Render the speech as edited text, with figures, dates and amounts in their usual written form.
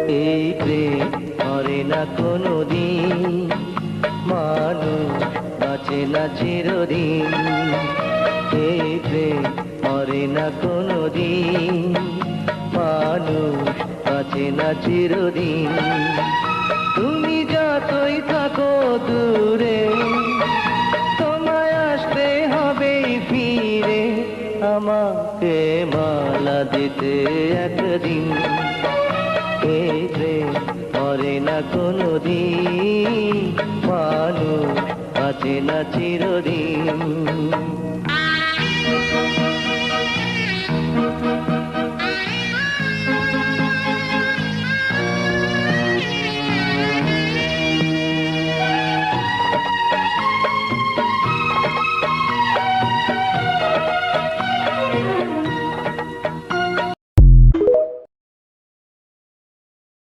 এই প্রেম মরে না কোনোদিন, মানুষ বাঁচে না চিরদিন। এই প্রেম মরে না কোনোদিন, মানুষ বাঁচে না চিরদিন। তুমি যতই থাকো দূরে, তোমায় আসতে হবে ফিরে, আমাকে মালা দিতে একদিন। এই প্রেম মরে না কোনোদিন, মানুষ বাঁচে না চিরদিন।